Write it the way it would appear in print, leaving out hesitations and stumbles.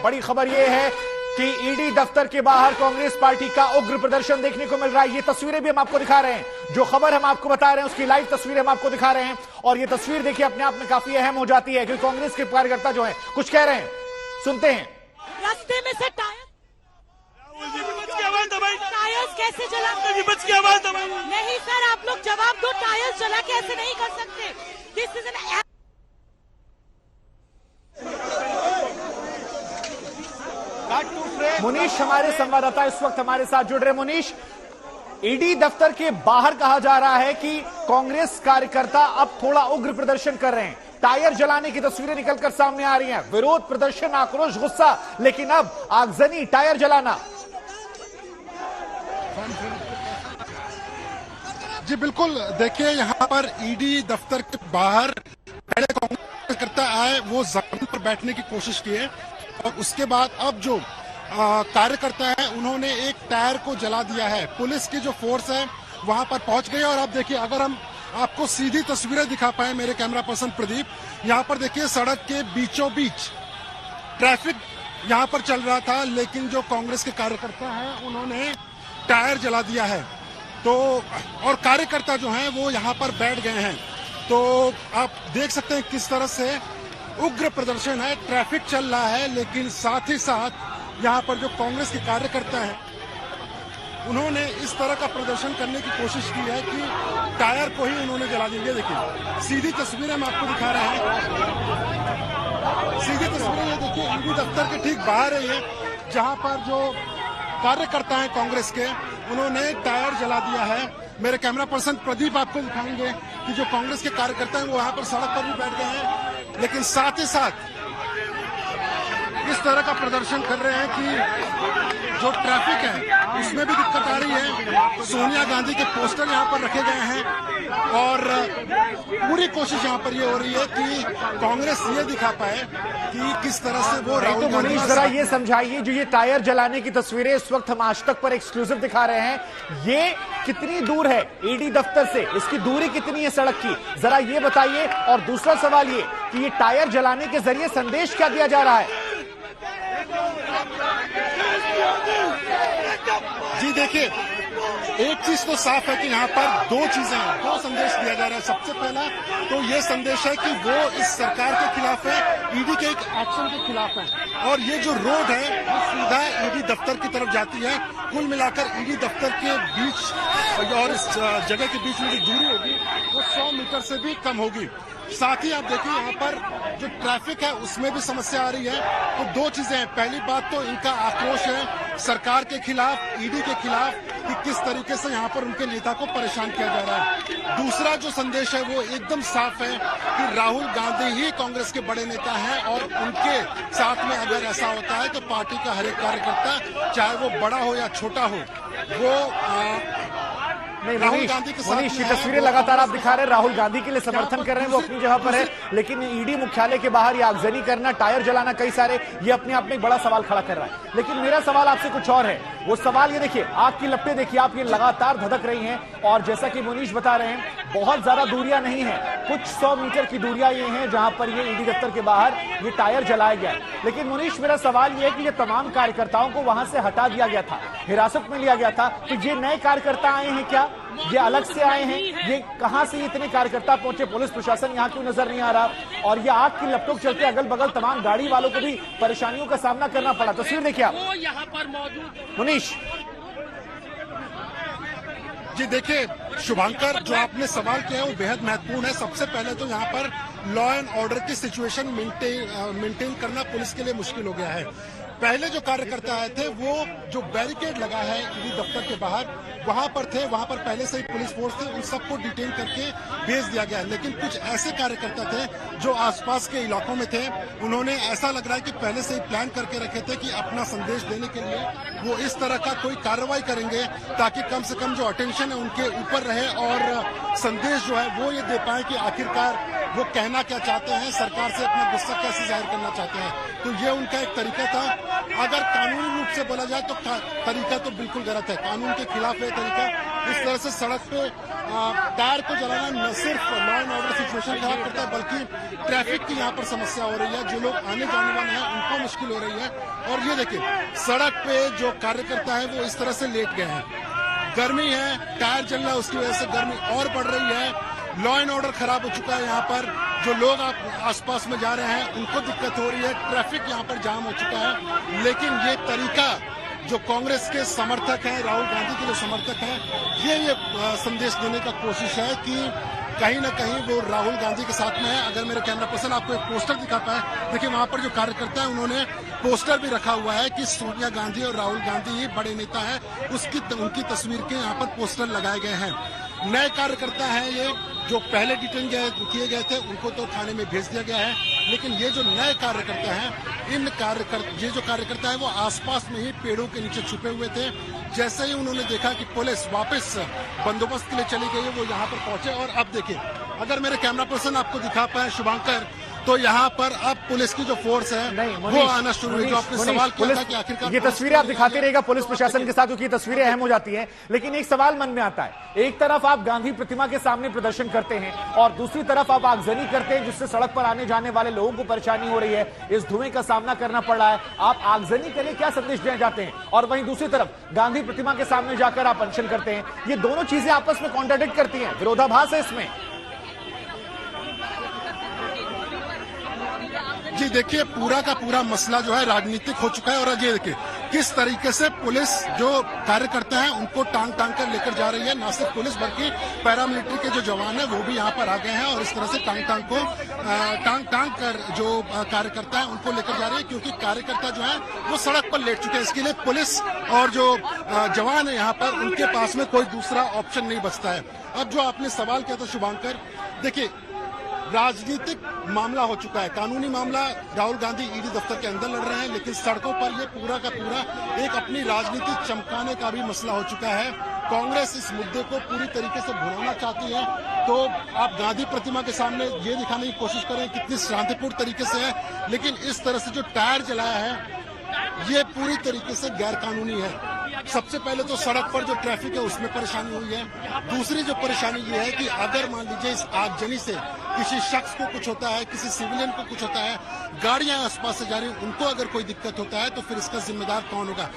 बड़ी खबर यह है कि ईडी दफ्तर के बाहर कांग्रेस पार्टी का उग्र प्रदर्शन देखने को मिल रहा है। ये तस्वीरें भी हम आपको दिखा रहे हैं, जो खबर हम आपको बता रहे हैं उसकी लाइव तस्वीरें हम आपको दिखा रहे हैं। और ये तस्वीर देखिए अपने आप में काफी अहम हो जाती है, क्योंकि कांग्रेस के कार्यकर्ता जो है कुछ कह रहे हैं, सुनते हैं। रास्ते में से टायर्स कैसे जला? नहीं सर, आप लोग जवाब दो, टायर्स जला के ऐसे नहीं कर सकते। दिस इज एन मुनीश हमारे संवाददाता इस वक्त हमारे साथ जुड़ रहे। मुनीश, ईडी दफ्तर के बाहर कहा जा रहा है कि कांग्रेस कार्यकर्ता अब थोड़ा उग्र प्रदर्शन कर रहे हैं, टायर जलाने की तस्वीरें निकलकर सामने आ रही हैं, विरोध प्रदर्शन, आक्रोश, गुस्सा, लेकिन अब आगजनी, टायर जलाना। जी बिल्कुल, देखिए यहाँ पर ईडी दफ्तर के बाहर पहले कांग्रेस कार्यकर्ता आए, वो जमीन पर बैठने की कोशिश की है और उसके बाद अब जो कार्यकर्ता है उन्होंने एक टायर को जला दिया है। पुलिस की जो फोर्स है वहां पर पहुंच गई और अब देखिए, अगर हम आपको सीधी तस्वीरें दिखा पाए मेरे कैमरा पर्सन प्रदीप, यहाँ पर देखिए सड़क के बीचों बीच ट्रैफिक यहाँ पर चल रहा था, लेकिन जो कांग्रेस के कार्यकर्ता हैं उन्होंने टायर जला दिया है। तो और कार्यकर्ता जो हैं वो यहाँ पर बैठ गए हैं। तो आप देख सकते हैं किस तरह से उग्र प्रदर्शन है, ट्रैफिक चल रहा है, लेकिन साथ ही साथ यहाँ पर जो कांग्रेस के कार्यकर्ता हैं उन्होंने इस तरह का प्रदर्शन करने की कोशिश की है कि टायर को ही उन्होंने जला दिया। देखिए सीधी तस्वीरें हम आपको दिखा रहे हैं, सीधी तस्वीरें ये देखिए ईडी दफ्तर के ठीक बाहर है ये, जहाँ पर जो कार्यकर्ता हैं कांग्रेस के उन्होंने टायर जला दिया है। मेरे कैमरा पर्सन प्रदीप आपको दिखाएंगे कि जो कांग्रेस के कार्यकर्ता हैं वो यहाँ पर सड़क पर भी बैठ गए हैं, लेकिन साथ ही साथ इस तरह का प्रदर्शन कर रहे हैं कि जो ट्रैफिक है उसमें भी दिक्कत आ रही है। सोनिया गांधी के पोस्टर यहाँ पर रखे गए हैं और पूरी कोशिश यहाँ पर ये हो रही है कि कांग्रेस ये दिखा पाए कि किस तरह से वो राहुल गांधी। जरा ये समझाइए, जो ये टायर जलाने की तस्वीरें इस वक्त हम आज तक पर एक्सक्लूसिव दिखा रहे हैं, ये कितनी दूर है ईडी दफ्तर से, इसकी दूरी कितनी है सड़क की, जरा ये बताइए। और दूसरा सवाल ये कि ये टायर जलाने के जरिए संदेश क्या दिया जा रहा है? जी देखिए, एक चीज तो साफ है कि यहाँ पर दो चीजें हैं, दो संदेश दिया जा रहा है। सबसे पहला तो ये संदेश है कि वो इस सरकार के खिलाफ है, ईडी के एक एक्शन के खिलाफ है, और ये जो रोड है वो सीधा ईडी दफ्तर की तरफ जाती है। कुल मिलाकर ईडी दफ्तर के बीच और इस जगह के बीच में जो दूरी होगी वो 100 मीटर से भी कम होगी। साथ ही आप देखिए यहाँ पर जो ट्रैफिक है उसमें भी समस्या आ रही है। तो दो चीजें हैं, पहली बात तो इनका आक्रोश है सरकार के खिलाफ, ईडी के खिलाफ, कि किस तरीके से यहाँ पर उनके नेता को परेशान किया जा रहा है। दूसरा जो संदेश है वो एकदम साफ है कि राहुल गांधी ही कांग्रेस के बड़े नेता हैं और उनके साथ में अगर ऐसा होता है तो पार्टी का हर एक कार्यकर्ता, चाहे वो बड़ा हो या छोटा हो, वो नहीं, मनीष की तस्वीरें लगातार आप दिखा रहे हैं, राहुल गांधी के लिए समर्थन कर रहे हैं, वो अपनी जगह पर है, लेकिन ईडी मुख्यालय के बाहर ये आगजनी करना, टायर जलाना, कई सारे, ये अपने आप में एक बड़ा सवाल खड़ा कर रहा है। लेकिन मेरा सवाल आपसे कुछ और है। वो सवाल ये देखिए, आग की लपटें देखिए आप, ये लगातार धधक रही हैं, और जैसा कि मनीष बता रहे हैं बहुत ज्यादा दूरियां नहीं है, कुछ 100 मीटर की दूरियां ये हैं जहां पर ये ईडी दफ्तर के बाहर ये टायर जलाया गया। लेकिन मनीष, मेरा सवाल ये है कि ये तमाम कार्यकर्ताओं को वहां से हटा दिया गया था, हिरासत में लिया गया था, तो ये नए कार्यकर्ता आए हैं क्या, ये अलग से आए हैं, ये कहां से इतने कार्यकर्ता पहुंचे, पुलिस प्रशासन यहां क्यों नजर नहीं आ रहा? और ये आग की लपटों के चलते अगल बगल तमाम गाड़ी वालों को भी परेशानियों का सामना करना पड़ा। तस्वीर देखिए आप, यहाँ पर मौजूद मुनीश। जी देखिए शुभांकर, जो आपने सवाल किया है वो बेहद महत्वपूर्ण है। सबसे पहले तो यहाँ पर लॉ एंड ऑर्डर की सिचुएशन मेंटेन करना पुलिस के लिए मुश्किल हो गया है। पहले जो कार्यकर्ता आए थे वो जो बैरिकेड लगा है ईडी दफ्तर के बाहर, वहां पर थे, वहां पर पहले से ही पुलिस फोर्स थी, उन सबको डिटेन करके भेज दिया गया। लेकिन कुछ ऐसे कार्यकर्ता थे जो आसपास के इलाकों में थे, उन्होंने ऐसा लग रहा है कि पहले से ही प्लान करके रखे थे कि अपना संदेश देने के लिए वो इस तरह का कोई कार्रवाई करेंगे ताकि कम से कम जो अटेंशन है उनके ऊपर रहे और संदेश जो है वो ये दे पाए कि आखिरकार वो कहना क्या चाहते हैं, सरकार से अपना गुस्सा कैसे जाहिर करना चाहते हैं। तो ये उनका एक तरीका था। अगर कानूनी रूप से बोला जाए तो तरीका तो बिल्कुल गलत है, कानून के खिलाफ है तरीका। इस तरह से सड़क पे टायर को जलाना न सिर्फ लॉ एंड ऑर्डर सिचुएशन खराब करता है, बल्कि ट्रैफिक की यहाँ पर समस्या हो रही है। जो लोग आने जाने वाले हैं उनको मुश्किल हो रही है। और ये देखिए, सड़क पे जो कार्यकर्ता है वो इस तरह से लेट गए हैं। गर्मी है, टायर जल रहा है, उसकी वजह से गर्मी और बढ़ रही है। लॉ एंड ऑर्डर खराब हो चुका है। यहाँ पर जो लोग आसपास में जा रहे हैं उनको दिक्कत हो रही है, ट्रैफिक यहाँ पर जाम हो चुका है। लेकिन ये तरीका जो कांग्रेस के समर्थक हैं, राहुल गांधी के जो समर्थक हैं, ये संदेश देने का कोशिश है कि कहीं ना कहीं वो राहुल गांधी के साथ में है। अगर मेरे कैमरा पर्सन आपको एक पोस्टर दिखा पाए, देखिए वहां पर जो कार्यकर्ता है उन्होंने पोस्टर भी रखा हुआ है कि सोनिया गांधी और राहुल गांधी ही बड़े नेता है, उनकी तस्वीर के यहाँ पर पोस्टर लगाए गए हैं। नए कार्यकर्ता हैं ये, जो पहले डिटेन किए गए थे उनको तो थाने में भेज दिया गया है। लेकिन ये जो नए कार्यकर्ता हैं, ये जो कार्यकर्ता है वो आसपास में ही पेड़ों के नीचे छुपे हुए थे। जैसे ही उन्होंने देखा कि पुलिस वापस बंदोबस्त के लिए चली गई है, वो यहाँ पर पहुंचे। और अब देखिए, अगर मेरे कैमरा पर्सन आपको दिखा पाए शुभांकर, तो यहाँ पर अब पुलिस की जो फोर्स है वो आना शुरू हुई। जो आपने सवाल किया था कि आखिरकार ये तस्वीरें आप दिखाते रहेगा पुलिस प्रशासन के साथ, क्योंकि तस्वीरें अहम हो जाती हैं। लेकिन एक सवाल मन में आता है, एक तरफ आप गांधी प्रतिमा के सामने प्रदर्शन करते हैं और दूसरी तरफ आप आगजनी करते हैं, जिससे सड़क पर आने जाने वाले लोगों को परेशानी हो रही है, इस धुएं का सामना करना पड़ रहा है। आप आगजनी के लिए क्या संदेश देना चाहते हैं? और वहीं दूसरी तरफ गांधी प्रतिमा के सामने जाकर आप अनशन करते हैं। ये दोनों चीजें आपस में कॉन्ट्राडिक्ट करती हैं, विरोधाभास है इसमें। जी देखिए, पूरा का पूरा मसला जो है राजनीतिक हो चुका है। और ये देखिए किस तरीके से पुलिस जो कार्यकर्ता है उनको टांग कर लेकर जा रही है। ना सिर्फ पुलिस बल्कि पैरामिलिट्री के जो जवान है वो भी यहाँ पर आ गए हैं और इस तरह से टांग कर जो कार्यकर्ता है उनको लेकर जा रही है, क्योंकि कार्यकर्ता जो है वो सड़क पर लेट चुके हैं। इसके लिए पुलिस और जो जवान है यहाँ पर, उनके पास में कोई दूसरा ऑप्शन नहीं बचता है। अब जो आपने सवाल किया था शुभांकर, देखिए राजनीतिक मामला हो चुका है, कानूनी मामला। राहुल गांधी ईडी दफ्तर के अंदर लड़ रहे हैं, लेकिन सड़कों पर ये पूरा का पूरा एक अपनी राजनीति चमकाने का भी मसला हो चुका है। कांग्रेस इस मुद्दे को पूरी तरीके से भुनाना चाहती है। तो आप गांधी प्रतिमा के सामने ये दिखाने की कोशिश करें कितनी शांतिपूर्ण तरीके से है, लेकिन इस तरह से जो टायर जलाया है ये पूरी तरीके से गैर कानूनी है। सबसे पहले तो सड़क पर जो ट्रैफिक है उसमें परेशानी हुई है। दूसरी जो परेशानी ये है कि अगर मान लीजिए इस आगजनी से किसी शख्स को कुछ होता है, किसी सिविलियन को कुछ होता है, गाड़ियां आसपास से जा रही हैं, उनको अगर कोई दिक्कत होता है तो फिर इसका जिम्मेदार कौन होगा?